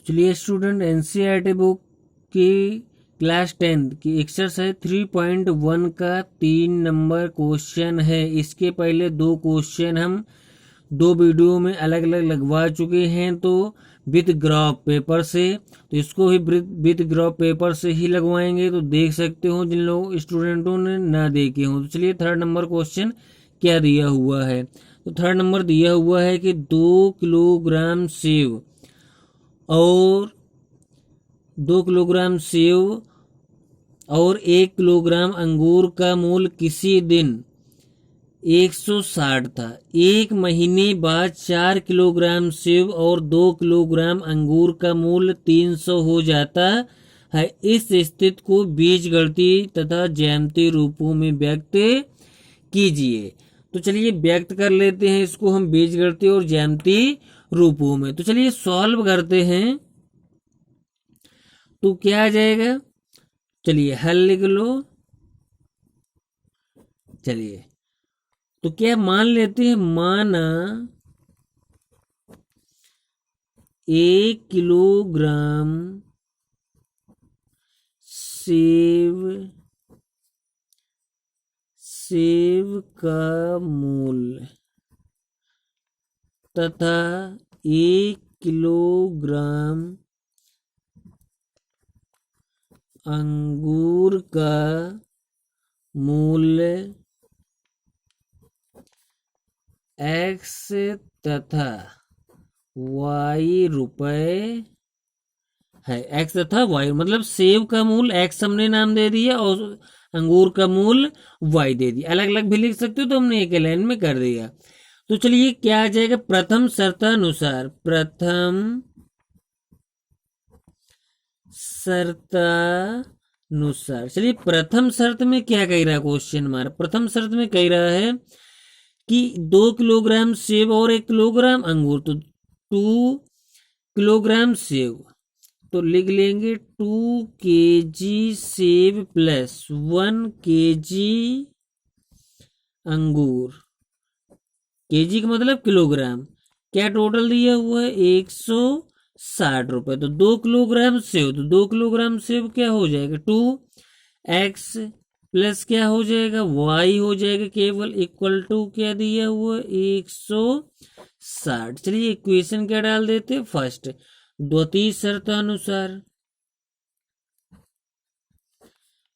चलिए student, NCERT book की class 10 की एक्सरसाइज 3.1 का 3 नंबर क्वेश्चन है। इसके पहले 2 क्वेश्चन हम 2 वीडियो में अलग अलग लगवा चुके हैं, तो विथ ग्राफ पेपर से, तो इसको भी विथ ग्राफ पेपर से ही लगवाएंगे। तो देख सकते हो जिन लोग स्टूडेंटों ने ना देखे हों। तो चलिए थर्ड नंबर क्वेश्चन क्या दिया हुआ है। तो थर्ड नंबर दिया हुआ है कि 2 किलोग्राम सेव और 2 किलोग्राम सेव और 1 किलोग्राम अंगूर का मूल्य किसी दिन 160 था। एक महीने बाद 4 किलोग्राम सेव और 2 किलोग्राम अंगूर का मूल्य 300 हो जाता है। इस स्थिति को बीजगणितीय तथा ज्यामितीय रूपों में व्यक्त कीजिए। तो चलिए व्यक्त कर लेते हैं इसको हम बीजगणितीय और ज्यामितीय रूपों में। तो चलिए सॉल्व करते हैं। तो क्या आ जाएगा, चलिए हल लिख लो। चलिए तो क्या मान लेते हैं, माना 1 किलोग्राम सेव का मूल्य तथा 1 किलोग्राम अंगूर का मूल्य x तथा y रुपए है। x तथा y मतलब सेब का मूल्य x हमने नाम दे दिया और अंगूर का मूल्य y दे दिया। अलग अलग भी लिख सकते हो, तो हमने एक लाइन में कर दिया। तो चलिए क्या आ जाएगा, प्रथम शर्तानुसार चलिए प्रथम शर्त में क्या कह रहा है क्वेश्चन हमारा। प्रथम शर्त में कह रहा है कि 2 किलोग्राम सेब और 1 किलोग्राम अंगूर, तो 2 किलोग्राम सेब, तो लिख लेंगे 2 केजी सेब प्लस 1 केजी अंगूर। केजी का मतलब किलोग्राम। क्या टोटल दिया हुआ है, 160 रुपए। तो 2 किलोग्राम सेब, तो 2 किलोग्राम सेब क्या हो जाएगा, 2x प्लस क्या हो जाएगा, y हो जाएगा केवल, इक्वल टू क्या दिया हुआ है, 160। चलिए इक्वेशन क्या डाल देते, फर्स्ट द्वितीय शर्तानुसार,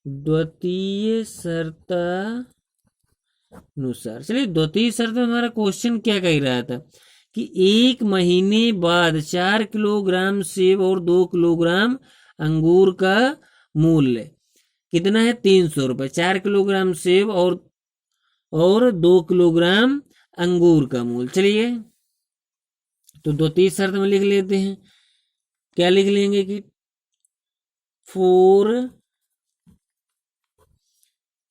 द्वितीय शर्तानुसार। चलिए द्वितीय शर्त में हमारा क्वेश्चन क्या कह रहा था कि एक महीने बाद 4 किलोग्राम सेब और 2 किलोग्राम अंगूर का मूल्य कितना है, 300 रुपए। 4 किलोग्राम सेब और 2 किलोग्राम अंगूर का मूल्य। चलिए तो द्वितीय शर्त में लिख लेते हैं। क्या लिख लेंगे कि 4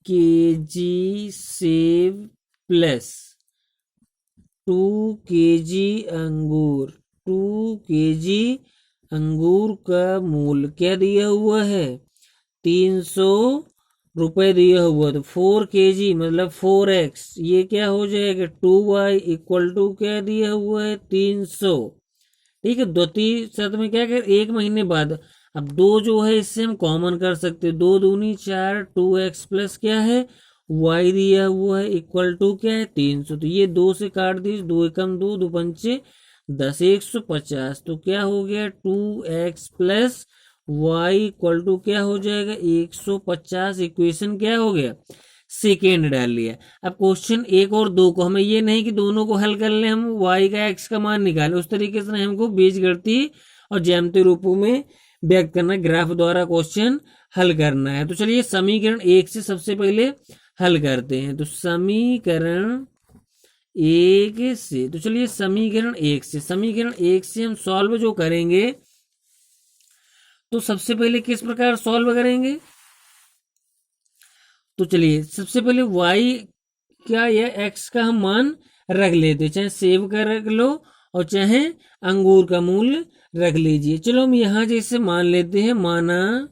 केजी सेब प्लस 2 केजी अंगूर, 2 केजी अंगूर का मूल्य क्या दिया हुआ है, 300 रुपए दिया हुआ। तो 4 केजी मतलब 4x, ये क्या हो जाएगा, 2y इक्वल टू क्या दिया हुआ है, 300। ठीक है, द्वितीय शर्त में क्या कर, एक महीने बाद। अब 2 जो है इससे हम कॉमन कर सकते हैं, 2 दूनी 4, 2x प्लस क्या है, y दिया हुआ है इक्वल टू क्या है, 300। तो ये 2 से काट दीजिए, 2 एकम 2, 2 पंचे 10, 150। तो क्या हो गया, 2x plus y equal to क्या हो जाएगा, 150। इक्वेशन क्या हो गया, सेकेंड डाल लिया। अब क्वेश्चन 1 और 2 को हमें ये नहीं कि दोनों को हल कर ले, हम y का x का मान निकाले, उस तरीके से हमको बीजगणितीय और ज्यामितीय रूपों में व्यक्त करना, ग्राफ द्वारा क्वेश्चन हल करना है। तो चलिए समीकरण 1 से सबसे पहले हल करते हैं। तो समीकरण 1 से, तो चलिए समीकरण 1 से हम सॉल्व जो करेंगे, तो सबसे पहले किस प्रकार सॉल्व करेंगे। तो चलिए सबसे पहले y क्या या x का हम मान रख लेते, चाहे सेब का रख लो और चाहे अंगूर का मूल्य रख लीजिए। चलो हम यहां जैसे मान लेते हैं, माना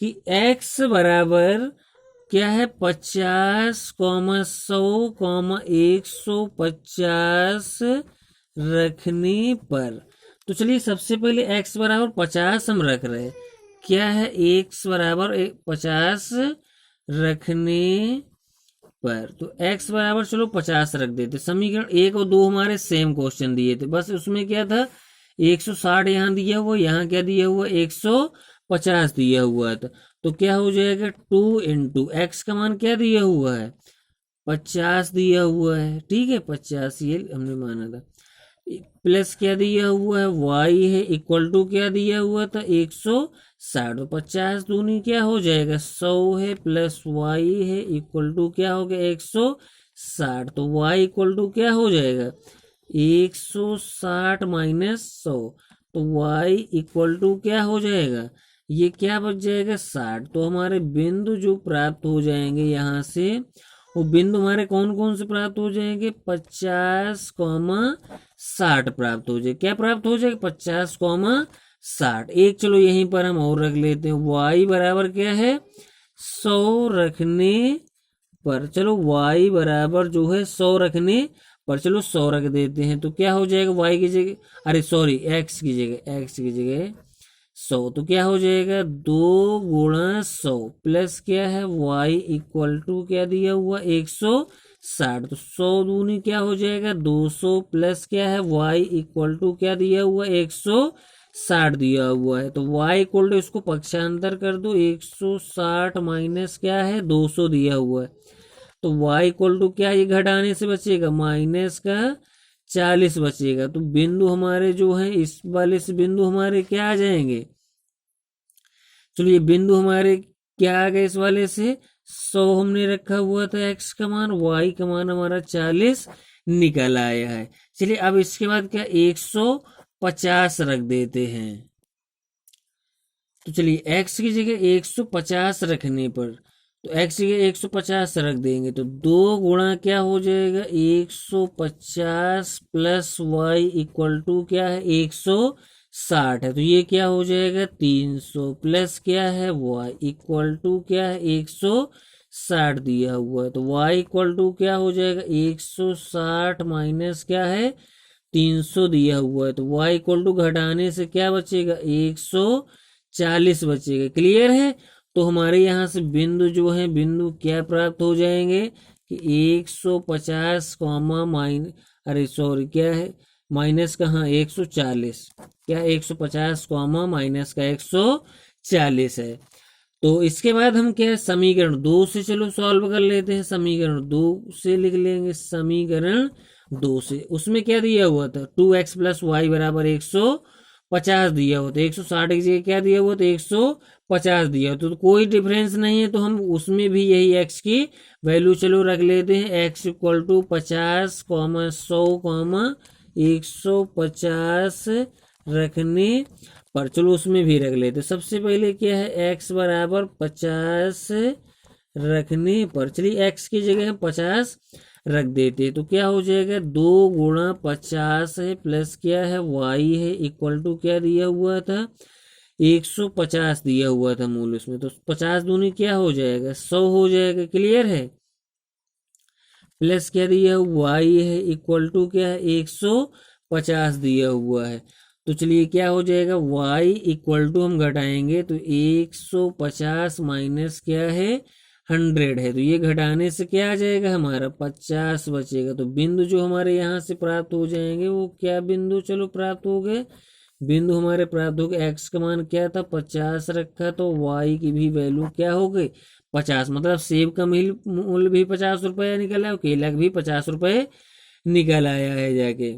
कि x बराबर क्या है, 50, 100, 150 रखने पर तो चलिए सबसे पहले x बराबर 50 हम रख रहे हैं। क्या है, x बराबर 50 रखने पर, तो x बराबर चलो 50 रख देते। समीकरण 1 और 2 हमारे सेम क्वेश्चन दिए थे, बस उसमें क्या था 160 यहाँ दिया हुआ, यहाँ क्या दिया हुआ 150 दिया हुआ था। तो क्या हो जाएगा 2 इंटू एक्स का मान क्या दिया हुआ है 50 दिया हुआ है, ठीक है 50 ये हमने माना था, प्लस क्या दिया हुआ है y है इक्वल टू क्या दिया हुआ था 160। तो 50 दूनी क्या हो जाएगा 100 है, प्लस y है इक्वल टू क्या हो गया 160। तो y इक्वल टू क्या हो जाएगा 160 माइनस 100। तो y इक्वल टू क्या हो जाएगा, ये क्या बच जाएगा 60। तो हमारे बिंदु जो प्राप्त हो जाएंगे यहाँ से, वो बिंदु हमारे कौन कौन से प्राप्त हो जाएंगे 50, 60 प्राप्त हो जाए। क्या प्राप्त हो जाएगा 50, 60। एक चलो यहीं पर हम और रख लेते हैं, y बराबर क्या है 100 रखने पर। चलो y बराबर जो है 100 रखने पर, चलो 100 रख देते हैं। तो क्या हो जाएगा y की जगह, अरे सॉरी x की जगह 100। तो क्या हो जाएगा 2 गुणा 100 प्लस क्या है y इक्वल टू क्या दिया हुआ 160। तो 100 दूनी क्या हो जाएगा 200 प्लस क्या है y इक्वल टू क्या दिया हुआ 160 दिया हुआ है। तो y इक्वल टू इसको पक्षांतर कर दो, 160 माइनस क्या है 200 दिया हुआ है। तो y इक्वल टू क्या, ये घटाने से बचेगा माइनस का 40 बचेगा। तो बिंदु हमारे जो है इस वाले से बिंदु हमारे क्या आ जाएंगे, चलो ये बिंदु हमारे क्या आ गए इस वाले से 100 हमने रखा हुआ था x का मान, y का मान हमारा 40 निकल आया है। चलिए अब इसके बाद क्या 150 रख देते हैं। तो चलिए x की जगह 150 रखने पर, तो x की जगह 150 रख देंगे। तो 2 गुणा क्या हो जाएगा 150 प्लस y इक्वल टू क्या है 160 है। तो ये क्या हो जाएगा 300 प्लस क्या है y इक्वल टू क्या है 160 दिया हुआ है। तो y इक्वल टू क्या हो जाएगा 160 माइनस क्या है 300 दिया हुआ है। तो y इक्वल टू घटाने से क्या बचेगा 140 बचेगा। क्लियर है। तो हमारे यहाँ से बिंदु जो है बिंदु क्या प्राप्त हो जाएंगे कि 150 कॉमा अरे सॉरी क्या है माइनस का, हाँ 140, क्या 150 कॉमा माइनस का 140 है। तो इसके बाद हम क्या है समीकरण 2 से चलो सॉल्व कर लेते हैं। समीकरण 2 से लिख लेंगे, समीकरण 2 से उसमें क्या दिया हुआ था 2x प्लस वाई बराबर 150 दिया हुआ था, 160 की जगह क्या दिया हुआ था 150 दिया। तो कोई डिफरेंस नहीं है, तो हम उसमें भी यही x की वैल्यू चलो रख लेते हैं। x equal to 50 comma 100 comma 150 रखने पर, चलो उसमें भी रख लेते। सबसे पहले क्या है x बराबर 50 रखने पर, चलिए x की जगह हम 50 रख देते। तो क्या हो जाएगा 2 गुणा 50 है प्लस क्या है y है इक्वल टू क्या दिया हुआ था 150 दिया हुआ था मूल उसमें। तो 50 दूनी क्या हो जाएगा 100 हो जाएगा। क्लियर है। प्लस क्या दिया y है इक्वल टू क्या है 150 दिया हुआ है। तो चलिए क्या हो जाएगा y इक्वल टू हम घटाएंगे तो 150 माइनस क्या है 100 है। तो ये घटाने से क्या आ जाएगा हमारा 50 बचेगा। तो बिंदु जो हमारे यहाँ से प्राप्त हो जाएंगे वो क्या बिंदु चलो प्राप्त हो गए, बिंदु हमारे प्राप्त हो गए। x का मान क्या था 50 रखा, तो y की भी वैल्यू क्या हो गई 50। मतलब सेब का मूल्य भी 50 रुपया निकल आया, केला भी 50 रुपये निकल आया है जाके।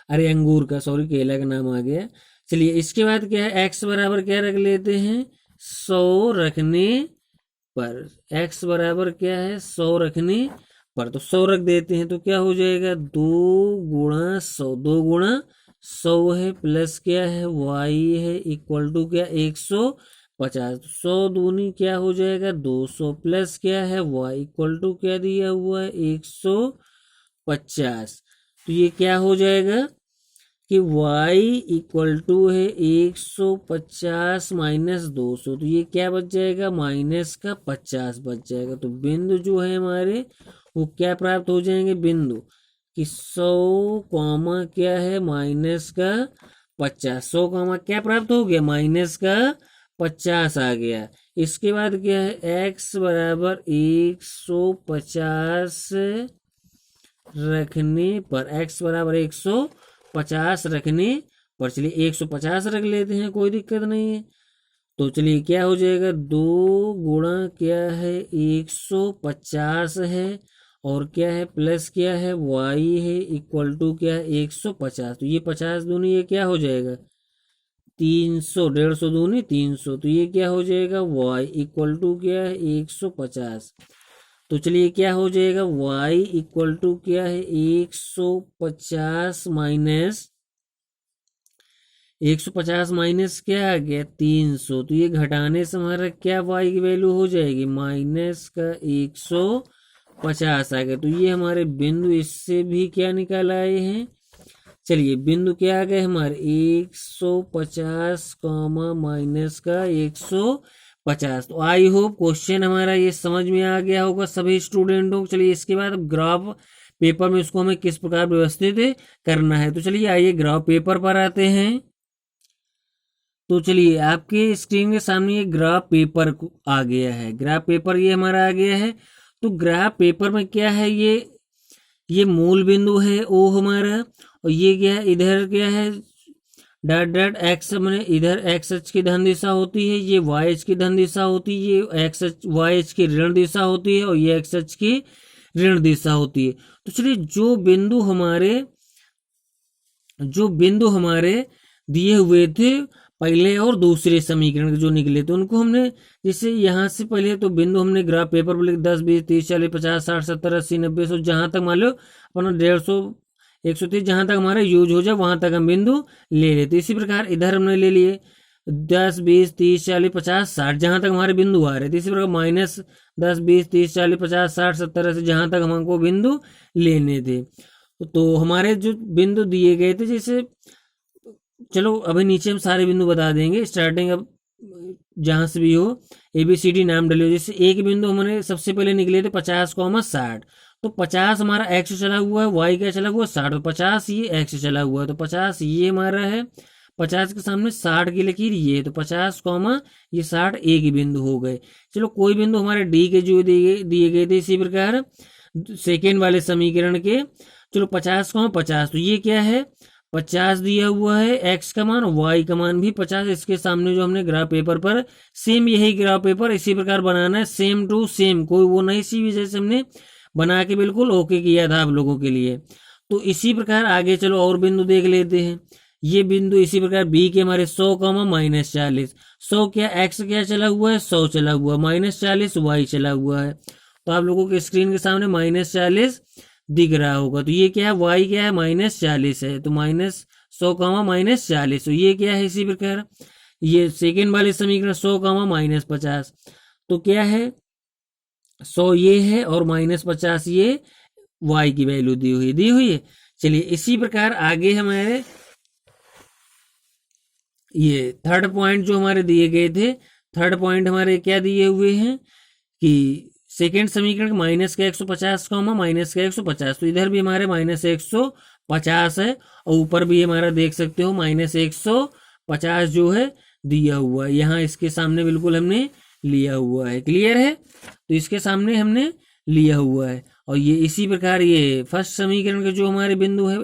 अरे अंगूर का, सॉरी केला का नाम आ गया। चलिए इसके बाद क्या है x बराबर क्या रख लेते हैं 100 रखने पर। x बराबर क्या है 100 रखने पर, तो 100 रख देते हैं। तो क्या हो जाएगा 2 गुणा 100, 2 गुणा 100 है प्लस क्या है y है इक्वल टू क्या 150। 100 दूनी क्या हो जाएगा 200 प्लस क्या है y इक्वल टू क्या दिया हुआ है 150। तो ये क्या हो जाएगा कि y इक्वल टू है 150 माइनस 200। तो ये क्या बच जाएगा माइनस का 50 बच जाएगा। तो बिंदु जो है हमारे वो क्या प्राप्त हो जाएंगे बिंदु कि 100 कॉमा क्या है माइनस का 50, 100 कॉमा क्या प्राप्त हो गया माइनस का 50 आ गया। इसके बाद क्या है x बराबर 150 रखने पर, x बराबर 150 रखने पर, चलिए 150 रख लेते हैं, कोई दिक्कत नहीं है। तो चलिए क्या हो जाएगा 2 गुणा क्या है 150 है और क्या है प्लस क्या है y है इक्वल टू क्या है 150। तो ये 50 दूनी ये क्या हो जाएगा 300, 150 दूनी 300, तो ये क्या हो जाएगा y इक्वल टू क्या है 150। तो चलिए क्या हो जाएगा y इक्वल टू क्या है 150 माइनस 150 माइनस क्या आ गया 300। तो ये घटाने से हमारा क्या y की वैल्यू हो जाएगी माइनस का 150 आ गया। तो ये हमारे बिंदु इससे भी क्या निकाल आए हैं। चलिए बिंदु क्या आ गए हमारे 150 कॉमा माइनस का 150। तो आई होप क्वेश्चन हमारा ये समझ में आ गया होगा सभी स्टूडेंटों को। चलिए इसके बाद ग्राफ पेपर में इसको हमें किस प्रकार व्यवस्थित करना है। तो चलिए आइए ग्राफ पेपर पर आते हैं। तो चलिए आपके स्क्रीन के सामने ये ग्राफ पेपर आ गया है। ग्राफ पेपर ये हमारा आ गया है। तो ग्राफ पेपर में क्या है ये मूल बिंदु है ओ हमारा, और ये क्या है इधर क्या है डॉट डॉट एक्स, मैंने इधर एक्स एच की धन दिशा होती है, ये वाई एच की धन दिशा होती है, ये एक्स एच वाई एच की ऋण दिशा होती है और ये एक्स एच की ऋण दिशा होती है। तो चलिए जो बिंदु हमारे दिए हुए थे पहले और दूसरे समीकरण के जो निकले, तो उनको हमने जैसे यहाँ से पहले तो बिंदु हमने ग्राफ पेपर पर लिख 10 20 30 40 50 60 70 80 90 100, जहां तक मान लो अपना 150 130 जहां तक हमारा यूज हो जाए वहां तक हम बिंदु ले लेते। इसी प्रकार इधर हमने ले लिए 10 20 30 40 50 60 जहां तक हमारे बिंदु आ रहे थे। इसी प्रकार माइनस 10 20 30 40 50 60 70 से जहां तक हमको बिंदु लेने थे। तो हमारे जो बिंदु दिए गए थे, जैसे चलो अभी नीचे हम सारे बिंदु बता देंगे स्टार्टिंग, अब जहां से भी हो ABCD नाम डलियो। जैसे एक बिंदु हमने सबसे पहले निकले थे 50 कॉमा 60, तो 50 हमारा एक्स चला हुआ है, वाई क्या चला हुआ है 60, तो 50 ये एक्स चला हुआ है, तो 50 ये हमारा है, 50 के सामने 60 की लकीर ये, तो 50 कॉमा ये 60 एक ही बिंदु हो गए। चलो कोई बिंदु हमारे डी के जो दिए गए थे इसी प्रकार सेकेंड वाले समीकरण के, चलो 50 कॉमा 50, तो ये क्या है 50 दिया हुआ है एक्स का मान, वाई का मान भी 50। इसके सामने जो हमने ग्राफ पेपर पर सेम यही ग्राफ पेपर इसी प्रकार बनाना है, सेम टू सेम, कोई वो नहीं सी जैसे हमने बना के बिल्कुल ओके किया था आप लोगों के लिए। तो इसी प्रकार आगे चलो और बिंदु देख लेते हैं। ये बिंदु इसी प्रकार बी के हमारे 100 कॉमा माइनस 40, 100 क्या एक्स क्या चला हुआ है 100 चला हुआ, माइनस 40 वाई चला हुआ है। तो आप लोगों के स्क्रीन के सामने माइनस 40 दिख रहा होगा। तो ये क्या है वाई क्या है माइनस 40 है, तो माइनस 100 कॉमा माइनस 40। तो ये क्या है इसी प्रकार ये सेकेंड वाले समीकरण 100 कॉमा माइनस 50, तो क्या है 100 ये है और माइनस 50 ये वाई की वैल्यू दी हुई है। चलिए इसी प्रकार आगे हमारे ये थर्ड पॉइंट जो हमारे दिए गए थे, थर्ड पॉइंट हमारे क्या दिए हुए हैं कि सेकेंड समीकरण माइनस का 150 कॉमा माइनस का 150, तो इधर भी हमारे माइनस 150 है और ऊपर भी हमारा देख सकते हो माइनस 150 जो है दिया हुआ है, यहाँ इसके सामने बिल्कुल हमने लिया हुआ है। क्लियर है, तो इसके सामने हमने लिया हुआ है। और ये इसी प्रकार ये फर्स्ट समीकरण के जो हमारे बिंदु है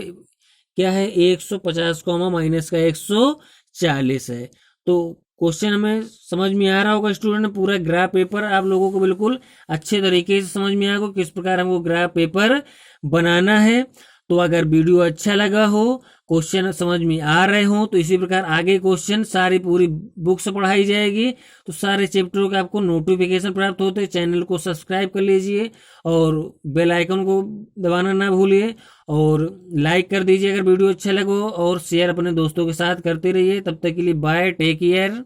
क्या है 150 कॉमा माइनस का 140 है। तो क्वेश्चन हमें समझ में आ रहा होगा स्टूडेंट, पूरा ग्राफ पेपर आप लोगों को बिल्कुल अच्छे तरीके से समझ में आएगा किस प्रकार हमको ग्राफ पेपर बनाना है। तो अगर वीडियो अच्छा लगा हो, क्वेश्चन समझ में आ रहे हो, तो इसी प्रकार आगे क्वेश्चन सारी पूरी बुक से पढ़ाई जाएगी। तो सारे चैप्टरों के आपको नोटिफिकेशन प्राप्त होते हैं। चैनल को सब्सक्राइब कर लीजिए और बेल आइकन को दबाना ना भूलिए और लाइक कर दीजिए अगर वीडियो अच्छा लगा हो, और शेयर अपने दोस्तों के साथ करते रहिए। तब तक के लिए बाय, टेक केयर।